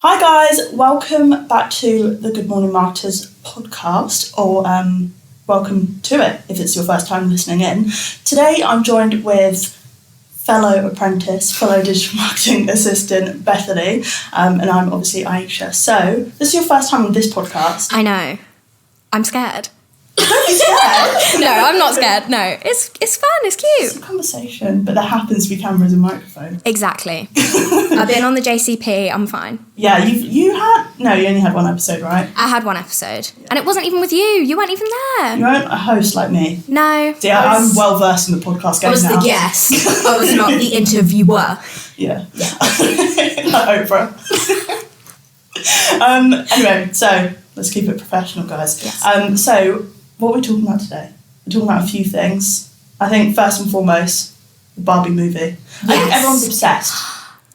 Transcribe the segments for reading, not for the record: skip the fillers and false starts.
Hi guys, welcome back to the Good Morning Marketers podcast, or welcome to it if it's your first time listening in. Today I'm joined with fellow apprentice, fellow digital marketing assistant Bethany, and I'm obviously Aisha. So, this is your first time on this podcast. I know. I'm scared. Don't be scared. No, I'm not scared. No, it's fun. It's cute. It's a conversation, but there happens to be cameras and microphones. Exactly. I've been on the JCP. I'm fine. Yeah, you only had one episode, right? I had one episode, and it wasn't even with you. You weren't even there. You weren't a host like me. No. See, I'm well versed in the podcast game now. I was the guest. I was not the interviewer. Yeah. Oprah. Anyway, so let's keep it professional, guys. Yes. So what are we talking about today? We're talking about a few things. I think first and foremost, the Barbie movie. I think everyone's obsessed.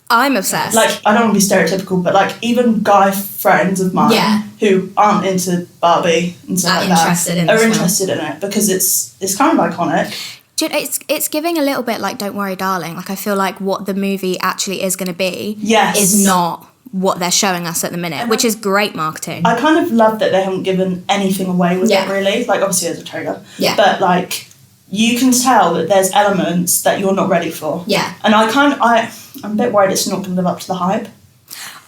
I'm obsessed. Like, I don't want to be stereotypical, but like even guy friends of mine who aren't into Barbie and stuff like that are interested in it because it's kind of iconic. It's giving a little bit like Don't Worry Darling. Like I feel like what the movie actually is going to be is not what they're showing us at the minute, which is great marketing. I kind of love that they haven't given anything away with it, really. Like, obviously there's a trailer. Yeah. But, like, you can tell that there's elements that you're not ready for. Yeah. And I'm a bit worried it's not going to live up to the hype.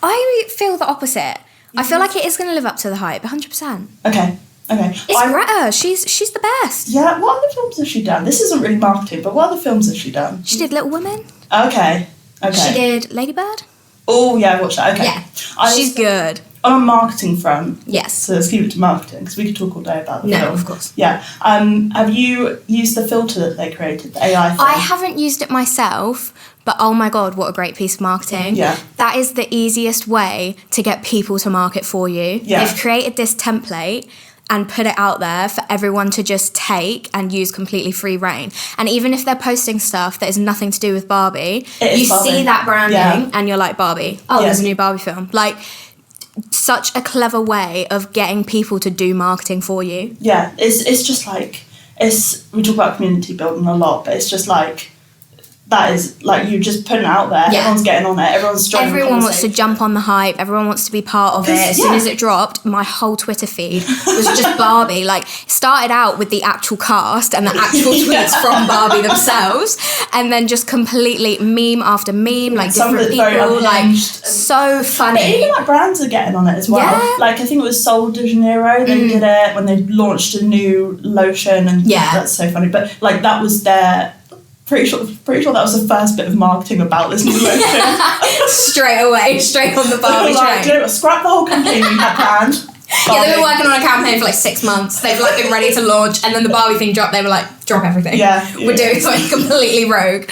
I feel the opposite. I feel like it is going to live up to the hype, 100%. Okay. It's Greta. She's the best. Yeah, what other films has she done? This isn't really marketing, but what other films has she done? She did Little Women. Okay. She did Lady Bird. Oh, yeah, I watched that. Okay. Yeah. She's good. On a marketing front. Yes. So let's keep it to marketing, because we could talk all day about the film. No, of course. Yeah. Have you used the filter that they created, the AI thing? I haven't used it myself, but oh my God, what a great piece of marketing. Yeah. That is the easiest way to get people to market for you. Yeah. They've created this template and put it out there for everyone to just take and use completely free reign. And even if they're posting stuff that is nothing to do with Barbie, you see that branding and you're like, Barbie. Oh, there's a new Barbie film. Like, such a clever way of getting people to do marketing for you. Yeah, it's just like, we talk about community building a lot, but it's just like, that is, like, you just put it out there, everyone's getting on it, everyone's joining. Everyone wants to jump on the hype, everyone wants to be part of it. As soon as it dropped, my whole Twitter feed was just Barbie. Like, it started out with the actual cast and the actual tweets from Barbie themselves, and then just completely meme after meme, like different people, like, so funny. But even like brands are getting on it as well. Yeah. Like, I think it was Sol de Janeiro, they did it when they launched a new lotion, and that's so funny. But like, that was their... Pretty sure that was the first bit of marketing about this new lotion. Straight on the Barbie train. Do you know what, scrap the whole campaign we had planned. Yeah, they've been working on a campaign for like 6 months. They've like been ready to launch, and then the Barbie thing dropped. They were like, drop everything. We're doing something completely rogue.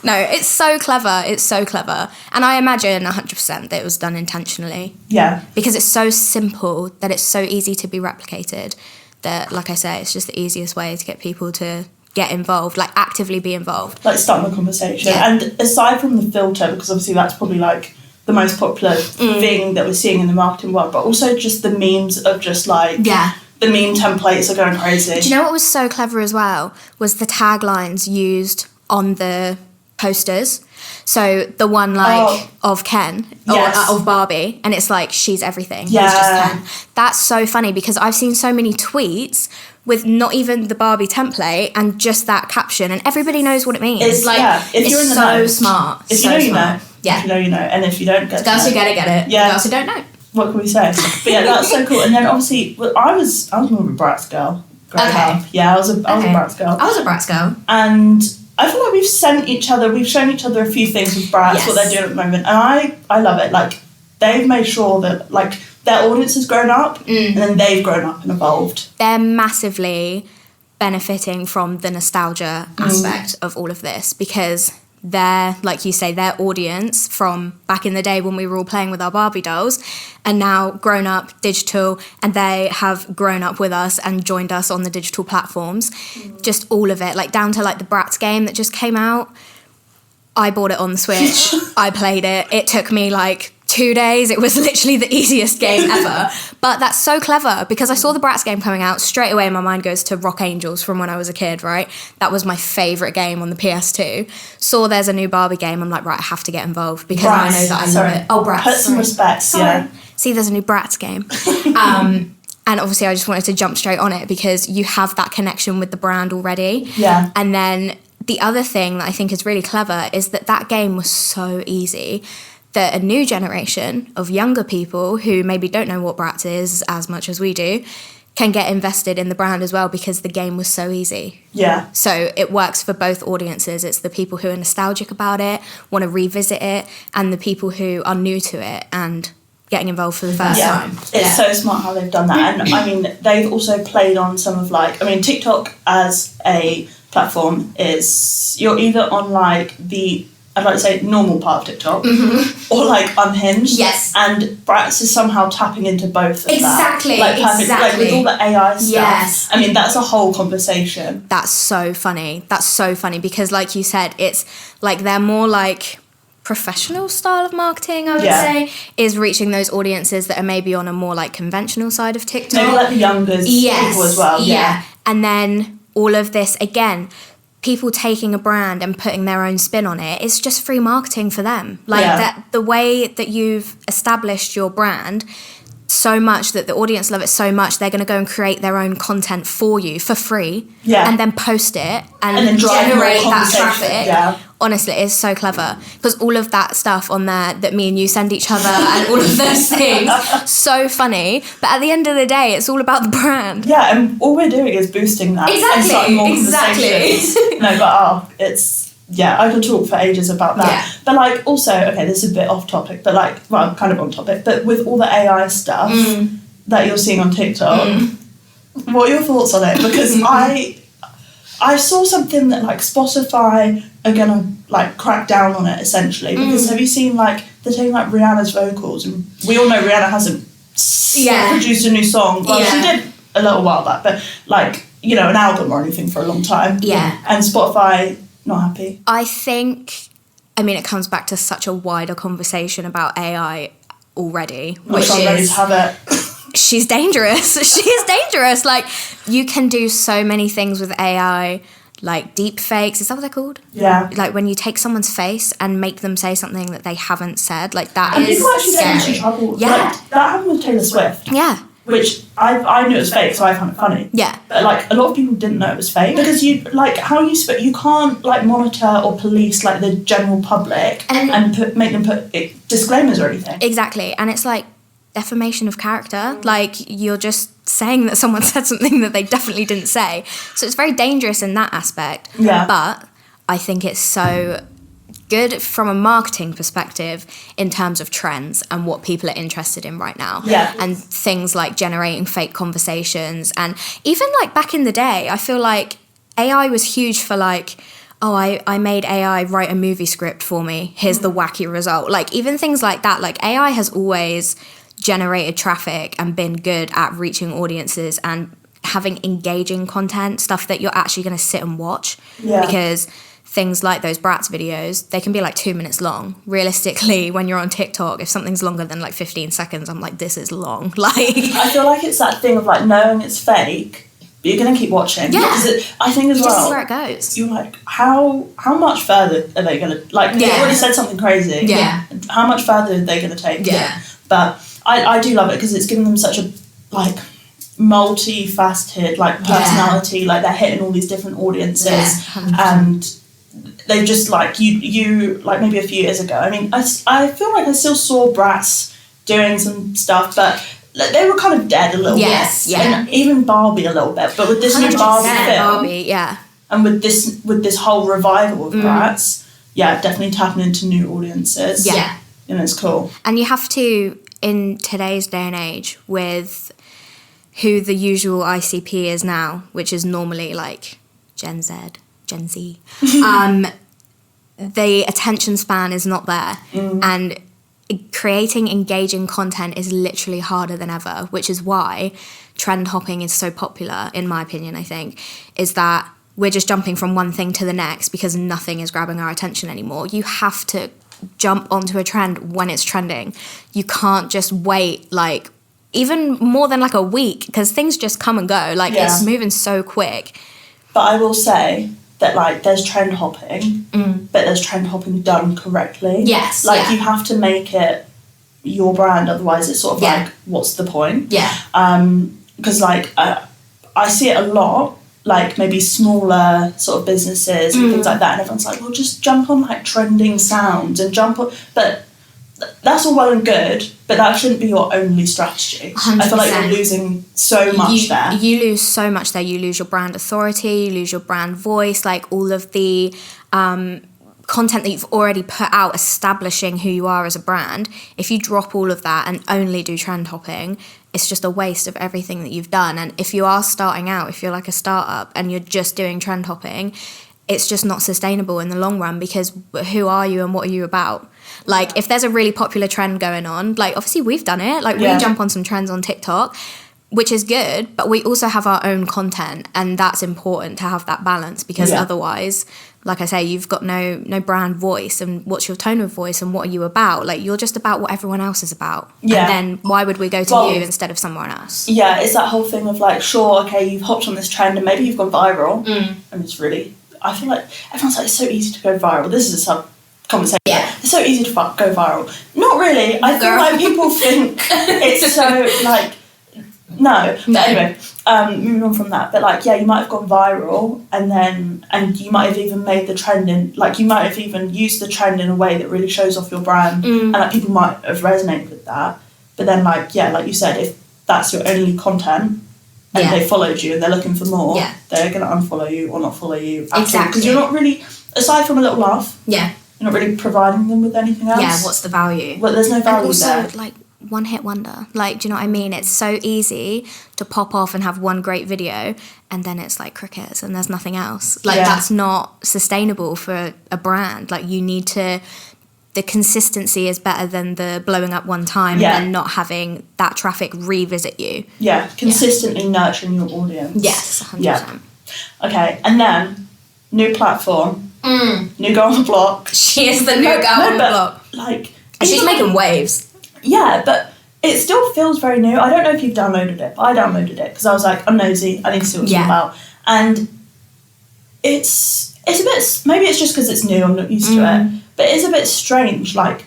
No, it's so clever. It's so clever. And I imagine 100% that it was done intentionally. Yeah. Because it's so simple that it's so easy to be replicated that, like I say, it's just the easiest way to get people to get involved, like actively be involved. Like starting a conversation. Yeah. And aside from the filter, because obviously that's probably like the most popular thing that we're seeing in the marketing world, but also just the memes of just like... Yeah. The meme templates are going crazy. Do you know what was so clever as well? Was the taglines used on the posters. So the one like of Ken or of Barbie, and it's like, she's everything. He's just Ken. That's so funny because I've seen so many tweets with not even the Barbie template and just that caption, and everybody knows what it means. It's like, if you're in the so know, smart. If so you know, you smart. know. Yeah. If you know, you know. And if you don't get it, girls who get it. Yeah. Girls who don't know. What can we say? But yeah, that's so cool. And then obviously, I was more of a Bratz girl. Up. Yeah, I was a Bratz girl. I was a Bratz girl. And I feel like we've shown each other a few things with Bratz, what they're doing at the moment. And I love it. Like, they've made sure that, like, their audience has grown up, and then they've grown up and evolved. They're massively benefiting from the nostalgia aspect of all of this because their, like you say, their audience from back in the day when we were all playing with our Barbie dolls are now grown up digital, and they have grown up with us and joined us on the digital platforms. Just all of it, like down to like the Bratz game that just came out. I bought it on the Switch. I played it. It took me like 2 days. It was literally the easiest game ever. But that's so clever, because I saw the Bratz game coming out, straight away my mind goes to Rock Angels from when I was a kid, right? That was my favourite game on the PS2. Saw there's a new Barbie game, I'm like, right, I have to get involved, because I know that I love it. Oh, Bratz. Put some respect, yeah. See, there's a new Bratz game. And obviously I just wanted to jump straight on it, because you have that connection with the brand already. Yeah. And then the other thing that I think is really clever is that game was so easy that a new generation of younger people who maybe don't know what Bratz is as much as we do can get invested in the brand as well, because the game was so easy. Yeah. So it works for both audiences. It's the people who are nostalgic about it, want to revisit it, and the people who are new to it and getting involved for the first time. It's so smart how they've done that. And I mean, they've also played on some of TikTok as a platform is, you're either on I'd like to say normal part of TikTok, or unhinged. Yes. And Bratz is somehow tapping into both of exactly, that. Perfect. Exactly. With all the AI stuff. Yes. I mean, that's a whole conversation. That's so funny. Because like you said, it's they're more professional style of marketing, I would say, is reaching those audiences that are maybe on a more conventional side of TikTok. Maybe the younger people as well. Yeah. And then all of this, again, people taking a brand and putting their own spin on it, it's just free marketing for them. That the way that you've established your brand so much that the audience love it so much, they're going to go and create their own content for you for free, and then post it and then generate that traffic. Yeah. Honestly, it is so clever, because all of that stuff on there that me and you send each other and all of those things, so funny. But at the end of the day, it's all about the brand. Yeah, and all we're doing is boosting that. Exactly. And starting more conversations. No, but it's, I could talk for ages about that. Yeah. But also, okay, this is a bit off topic, but kind of on topic, but with all the AI stuff that you're seeing on TikTok, what are your thoughts on it? Because I saw something that Spotify are gonna crack down on it essentially, because have you seen they're taking Rihanna's vocals, and we all know Rihanna hasn't produced a new song. Well, she did a little while back, but an album or anything for a long time. Yeah. And Spotify not happy. I think, it comes back to such a wider conversation about AI already, which I'm ready to have it. She's dangerous. She is dangerous. You can do so many things with AI, deep fakes. Is that what they're called? Yeah. When you take someone's face and make them say something that they haven't said, that and is people actually scary. get into trouble. Yeah. That happened with Taylor Swift. Yeah. Which I knew it was fake, so I found it funny. Yeah. But a lot of people didn't know it was fake, because you you can't monitor or police the general public and make them put disclaimers or anything. Exactly, and it's defamation of character. You're just saying that someone said something that they definitely didn't say. So it's very dangerous in that aspect. Yeah. But I think it's so good from a marketing perspective in terms of trends and what people are interested in right now. Yeah. And things like generating fake conversations. And even back in the day, I feel AI was huge for I made AI write a movie script for me. Here's the wacky result. Even things like that. AI has always generated traffic and been good at reaching audiences and having engaging content, stuff that you're actually going to sit and watch. Yeah. Because things like those Bratz videos, they can be 2 minutes long. Realistically, when you're on TikTok, if something's longer than 15 seconds, I'm this is long. I feel it's that thing of knowing it's fake, but you're going to keep watching. Yeah. Because I think as well, this is where it goes. You're how much further are they going to, they already said something crazy. Yeah. How much further are they going to take? Yeah. But I do love it, because it's given them such a multifaceted personality. They're hitting all these different audiences, and they've just you maybe a few years ago. I feel I still saw Bratz doing some stuff, but they were kind of dead a little bit. Yeah. And even Barbie a little bit. But with this new Barbie film, Barbie, yeah. And with this whole revival of Bratz, definitely tapping into new audiences. Yeah. And it's cool. And you have to, in today's day and age, with who the usual ICP is now, which is normally Gen Z, the attention span is not there. And creating engaging content is literally harder than ever, which is why trend hopping is so popular, in my opinion, I think, is that we're just jumping from one thing to the next because nothing is grabbing our attention anymore. You have to jump onto a trend when it's trending. You can't just wait like even more than like a week, because things just come and go. Like it's moving so quick. But I will say that like there's trend hopping, but there's trend hopping done correctly. Yes. Like you have to make it your brand, otherwise it's sort of like, what's the point? Yeah. Because like I see it a lot, like maybe smaller sort of businesses and things like that, and everyone's like, well, just jump on like trending sounds and jump on, but that's all well and good, but that shouldn't be your only strategy. 100%. I feel like you're losing so much there. You lose so much there. You lose your brand authority, you lose your brand voice, like all of the content that you've already put out establishing who you are as a brand. If you drop all of that and only do trend hopping, it's just a waste of everything that you've done. And if you are starting out, if you're like a startup and you're just doing trend hopping, it's just not sustainable in the long run, because who are you and what are you about? Like if there's a really popular trend going on, like obviously we've done it, like we jump on some trends on TikTok, which is good, but we also have our own content, and that's important to have that balance, because otherwise, like I say, you've got no brand voice, and what's your tone of voice and what are you about? Like you're just about what everyone else is about. And then why would we go to you instead of someone else? Yeah, it's that whole thing of like, sure, okay, you've hopped on this trend and maybe you've gone viral, and it's really, I feel like everyone's like, it's so easy to go viral. This is a sub-conversation. Yeah. It's so easy to go viral. Not really. I feel like people think it's so, like, no. But anyway, moving on from that. But, like, yeah, you might have gone viral and you might have even made the trend you might have even used the trend in a way that really shows off your brand. And, like, people might have resonated with that. But then, like, yeah, like you said, if that's your only content, and they followed you and they're looking for more, they're going to unfollow you or not follow you at all. Because you're not really, aside from a little laugh, you're not really providing them with anything else. Yeah, what's the value? Well, there's no value also, there. Like, one hit wonder. Like, do you know what I mean? It's so easy to pop off and have one great video and then it's like crickets and there's nothing else. Like, that's not sustainable for a brand. Like, you need to... The consistency is better than the blowing up one time and not having that traffic revisit you. Yeah, consistently nurturing your audience. Yes, 100%. Yeah. Okay, and then, new platform, new girl on the block. She is the new girl on the block. Like, and she's making waves. Yeah, but it still feels very new. I don't know if you've downloaded it, but I downloaded it because I was like, I'm nosy, I need to see what it's all about. And it's a bit, maybe it's just because it's new, I'm not used to it, but it's a bit strange. Like,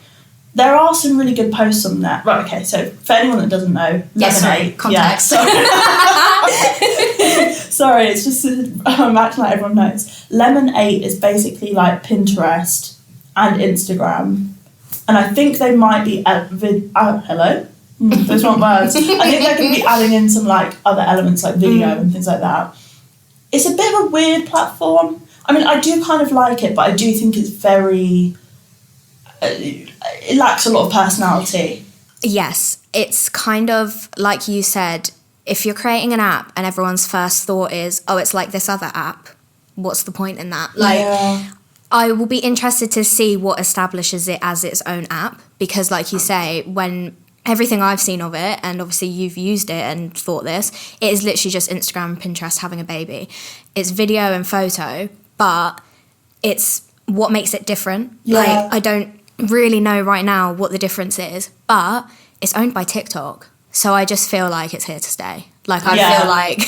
there are some really good posts on there. Right, okay, so for anyone that doesn't know, Lemonade. Context. Sorry, it's just, I'm acting like everyone knows. Lemon8 is basically like Pinterest and Instagram. And I think they might be, hello? Those weren't words. I think they're going to be adding in some like other elements like video and things like that. It's a bit of a weird platform. I mean, I do kind of like it, but I do think it's very... it lacks a lot of personality. Yes, it's kind of like you said, if you're creating an app and everyone's first thought is, oh, it's like this other app, what's the point in that? Like, I will be interested to see what establishes it as its own app, because like you say, when everything I've seen of it, and obviously you've used it and thought this, it is literally just Instagram and Pinterest having a baby. It's video and photo, but it's what makes it different. Like, I don't really know right now what the difference is, but it's owned by TikTok, so I just feel like it's here to stay. Like, I feel like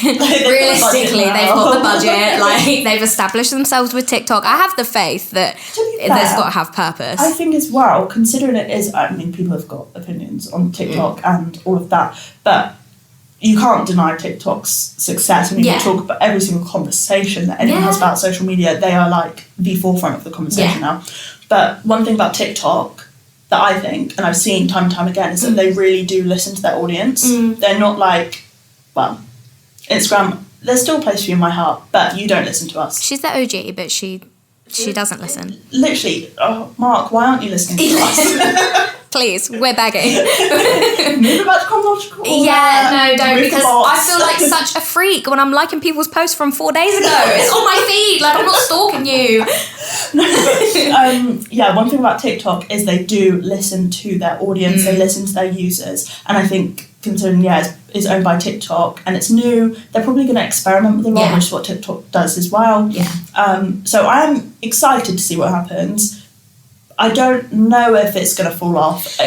realistically they've got the budget, like they've established themselves with TikTok. I have the faith that there's got to have purpose. I think as well, considering it is, I mean, people have got opinions on TikTok and all of that, but you can't deny TikTok's success. I mean, we talk about every single conversation that anyone has about social media, they are like the forefront of the conversation now. But one thing about TikTok that I think, and I've seen time and time again, is that they really do listen to their audience. They're not like, well, Instagram, there's still a place for you in my heart, but you don't listen to us. She's the OG, but she doesn't listen. Literally, oh, Mark, why aren't you listening to us? Please, we're begging. Maybe back to chronological. Yeah, no, don't, because I feel like such a freak when I'm liking people's posts from 4 days ago. It's on my feed, like I'm not stalking you. No, but, one thing about TikTok is they do listen to their audience, they listen to their users, and I think considering, it's owned by TikTok and it's new, they're probably going to experiment with a lot, which is what TikTok does as well. So I'm excited to see what happens. I don't know if it's going to fall off.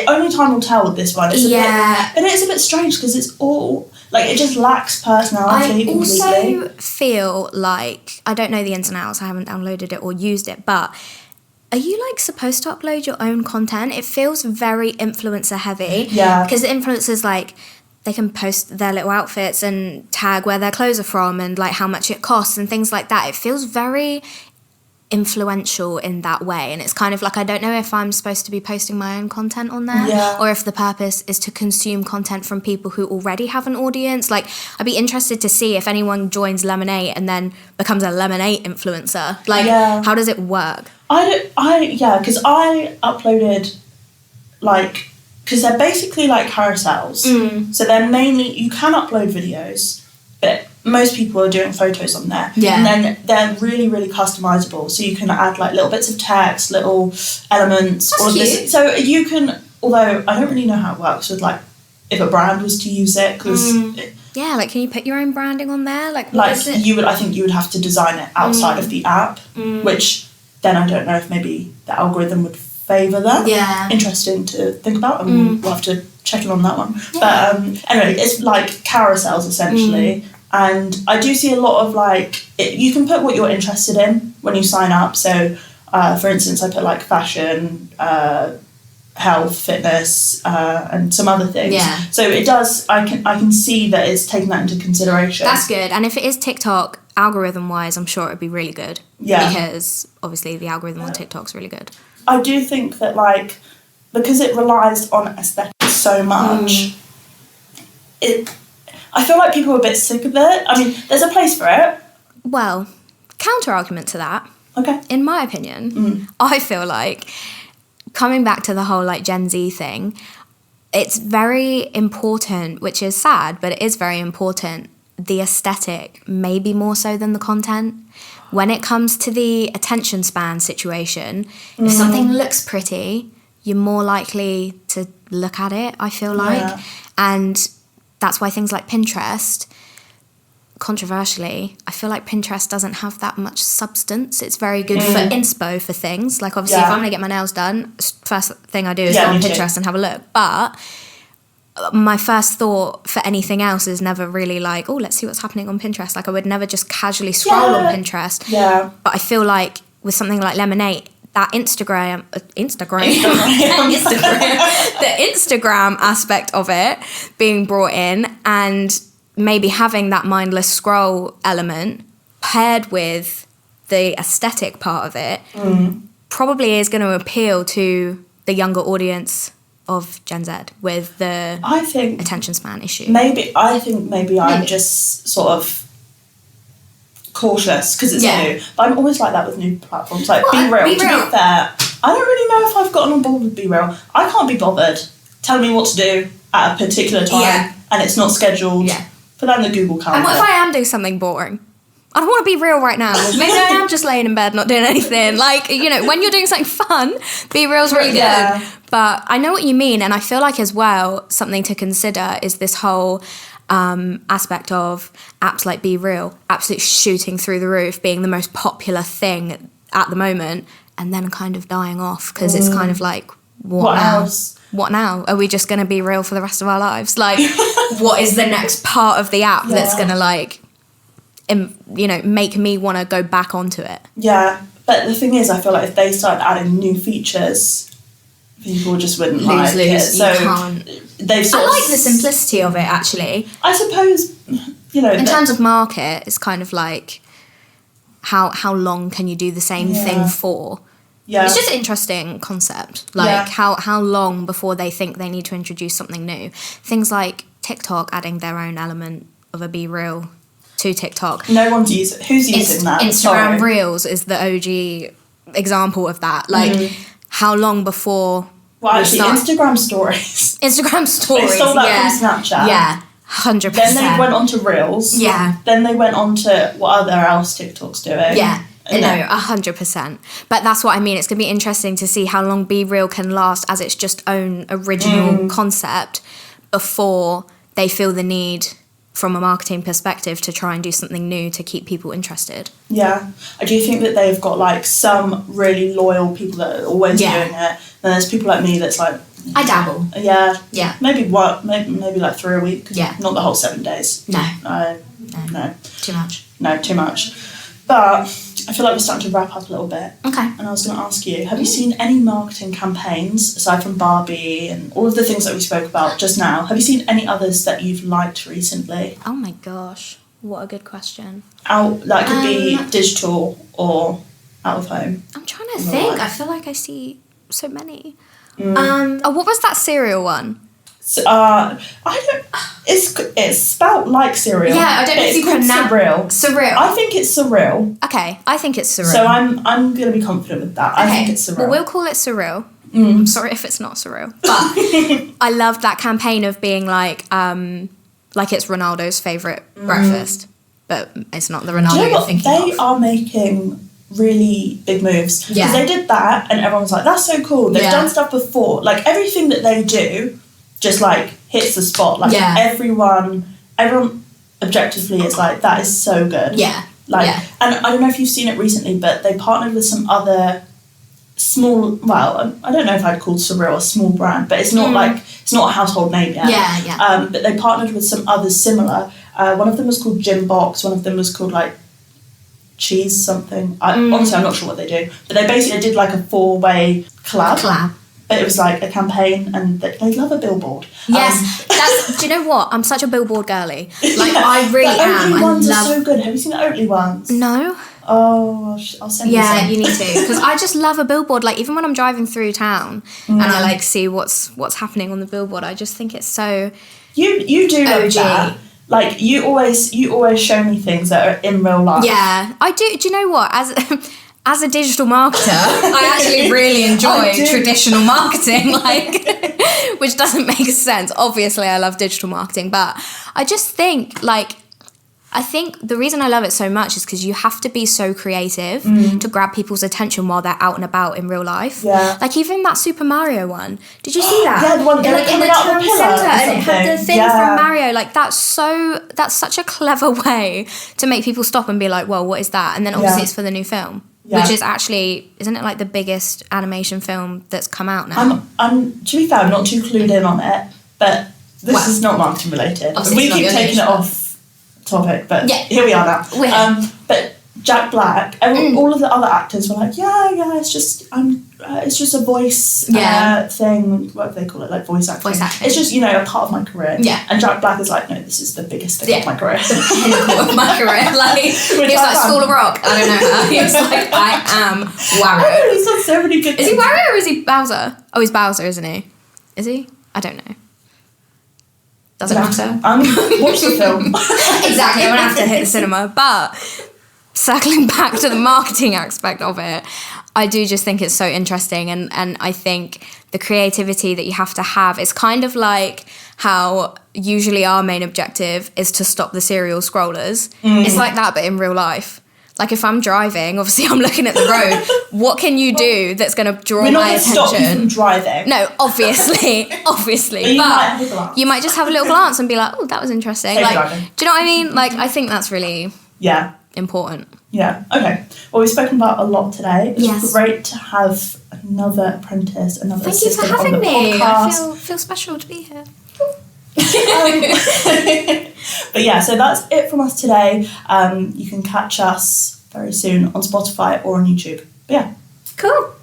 Only time will tell with this one. It's and it's a bit strange because it's all, like, it just lacks personality completely. I also feel like, I don't know the ins and outs, I haven't downloaded it or used it, but are you, like, supposed to upload your own content? It feels very influencer heavy. Yeah. Because the influencers, like, they can post their little outfits and tag where their clothes are from and, like, how much it costs and things like that. It feels very influential in that way, and it's kind of like, I don't know if I'm supposed to be posting my own content on there, or if the purpose is to consume content from people who already have an audience. Like, I'd be interested to see if anyone joins Lemonade and then becomes a Lemonade influencer. Like, how does it work? Because I uploaded, like, because they're basically like carousels, so they're mainly, you can upload videos, but most people are doing photos on there. Yeah. And then they're really, really customizable. So you can add, like, little bits of text, little elements. That's all of cute. this. So you can, although I don't really know how it works with, like, if a brand was to use it, because... Yeah, like, can you put your own branding on there? Like, what like, is it? I think you would have to design it outside of the app, which then I don't know if maybe the algorithm would favour that. Yeah. Interesting to think about, and we'll have to check in on that one. Yeah. But anyway, it's like carousels, essentially. And I do see a lot of, like, you can put what you're interested in when you sign up. So, for instance, I put, like, fashion, health, fitness, and some other things. Yeah. So it does, I can see that it's taking that into consideration. That's good. And if it is TikTok, algorithm-wise, I'm sure it'd be really good. Yeah. Because, obviously, the algorithm on TikTok's really good. I do think that, like, because it relies on aesthetics so much, I feel like people are a bit sick of it. I mean, there's a place for it. Well, counter-argument to that. Okay. In my opinion, I feel like, coming back to the whole, like, Gen Z thing, it's very important, which is sad, but it is very important, the aesthetic, maybe more so than the content. When it comes to the attention span situation, if something looks pretty, you're more likely to look at it, I feel like. Yeah. And that's why things like Pinterest, controversially, I feel like Pinterest doesn't have that much substance. It's very good for inspo for things. Like, obviously, if I'm going to get my nails done, first thing I do is go on Pinterest and have a look. But my first thought for anything else is never really like, oh, let's see what's happening on Pinterest. Like, I would never just casually scroll on Pinterest. Yeah. But I feel like with something like Lemonade, that the Instagram aspect of it being brought in, and maybe having that mindless scroll element paired with the aesthetic part of it probably is going to appeal to the younger audience of Gen Z with the attention span issue. I think maybe I'm just sort of cautious because it's new, but I'm always like that with new platforms. Like, Be Real. To be fair, I don't really know if I've gotten on board with Be Real. I can't be bothered telling me what to do at a particular time, and it's not scheduled. Yeah. Put that in the Google Calendar. And what if I am doing something boring? I don't want to be real right now. Maybe I am just laying in bed not doing anything. Like, you know, when you're doing something fun, Be Real's really good. But I know what you mean, and I feel like as well, something to consider is this whole aspect of apps like Be Real absolutely shooting through the roof, being the most popular thing at the moment, and then kind of dying off because it's kind of like, what now? Else? What now? Are we just going to be real for the rest of our lives? Like, what is the next part of the app that's going to, like, you know, make me want to go back onto it? Yeah, but the thing is, I feel like if they start adding new features, people just wouldn't like it. So you can't. I like the simplicity of it, actually. I suppose, you know, in terms of market, it's kind of like how long can you do the same thing for? Yeah. It's just an interesting concept. Like, how long before they think they need to introduce something new? Things like TikTok adding their own element of a Be Real to TikTok. No one's using... Who's using that? Instagram Reels is the OG example of that. Like, how long before... Well, actually, Instagram Stories. Instagram Stories, They stole that from Snapchat. Yeah, 100%. Then they went on to Reels. Yeah. Then they went on to what other else TikTok's doing. Yeah. No, 100%. But that's what I mean. It's going to be interesting to see how long Be Real can last as its just own original concept before they feel the need from a marketing perspective to try and do something new to keep people interested. Yeah. I do think that they've got like some really loyal people that are always doing it. And there's people like me that's like, I dabble. Yeah. Yeah. Maybe like 3 a week. Yeah. Not the whole 7 days. No. No. Too much. No, too much. But I feel like we're starting to wrap up a little bit. Okay. And I was going to ask you, have you seen any marketing campaigns, aside from Barbie and all of the things that we spoke about just now, have you seen any others that you've liked recently? Oh my gosh, what a good question. That could be digital or out of home. I'm trying to think. I feel like I see so many. What was that cereal one? So, I don't. It's spelt like cereal. Yeah, I don't know if you pronounce surreal. I think it's surreal. Okay, I think it's surreal. So I'm going to be confident with that. I think it's surreal. Well, we'll call it surreal. I'm sorry if it's not surreal, but I loved that campaign of being like it's Ronaldo's favourite breakfast, but it's not the Ronaldo you're thinking of. They are making really big moves. Yeah. Because they did that and everyone was like, that's so cool. They've done stuff before. Like, everything that they do just, like, hits the spot. Like, everyone objectively is like, that is so good. Yeah. Like, and I don't know if you've seen it recently, but they partnered with some other small, well, I don't know if I'd call Surreal a small brand, but it's not like, it's not a household name yet. Yeah. But they partnered with some others similar. One of them was called Gym Box, one of them was called, like, Cheese something. Honestly, I'm not sure what they do. But they basically did, like, a 4-way collab. But it was like a campaign, and they love a billboard. Yes, do you know what? I'm such a billboard girly. Like, I really am. The Oatly ones are so good. Have you seen the Oatly ones? No. Oh, I'll send you some. Yeah, you need to, because I just love a billboard. Like, even when I'm driving through town and I like see what's happening on the billboard, I just think it's so. You do love that. Like, you always show me things that are in real life. Yeah, I do. Do you know what? As a digital marketer, I actually really enjoy traditional marketing, like, which doesn't make sense. Obviously, I love digital marketing, but I just think, like, I think the reason I love it so much is because you have to be so creative to grab people's attention while they're out and about in real life. Yeah. Like, even that Super Mario one. Did you see that? Yeah, the one like in the town centre, and it had the thing from Mario. Like, that's such a clever way to make people stop and be like, well, what is that? And then obviously it's for the new film. Yeah. Which is actually, isn't it like the biggest animation film that's come out now? To be fair, I'm not too clued in on it, but this is not marketing related. We keep taking it off topic, but here we are now. But Jack Black, all of the other actors were like, it's just a voice thing. What do they call it? Like voice acting. It's just, a part of my career. Yeah. And Jack Black is like, no, this is the biggest thing of my career. The pinnacle of my career. Like, he was like School of Rock. I don't know how. He was like, I am Wario. He's done so many good things. Is he Wario or is he Bowser? Oh, he's Bowser, isn't he? Is he? I don't know. Doesn't matter. Watch the film. Exactly. I'm gonna have to hit the cinema, but. Circling back to the marketing aspect of it, I do just think it's so interesting, and I think the creativity that you have to have, it's kind of like how usually our main objective is to stop the serial scrollers. It's like that, but in real life. Like, if I'm driving, obviously I'm looking at the road, what can you do that's going to draw my attention? Stop you from driving. No, obviously, but you might just have a little glance and be like, oh, that was interesting. Like, do you know what I mean? Like, I think that's really... important. Yeah, okay. Well, we've spoken about a lot today. It's great to have another apprentice, another assistant on the podcast. Thank you for having me. I feel special to be here. But yeah, so that's it from us today. You can catch us very soon on Spotify or on YouTube. But yeah. Cool.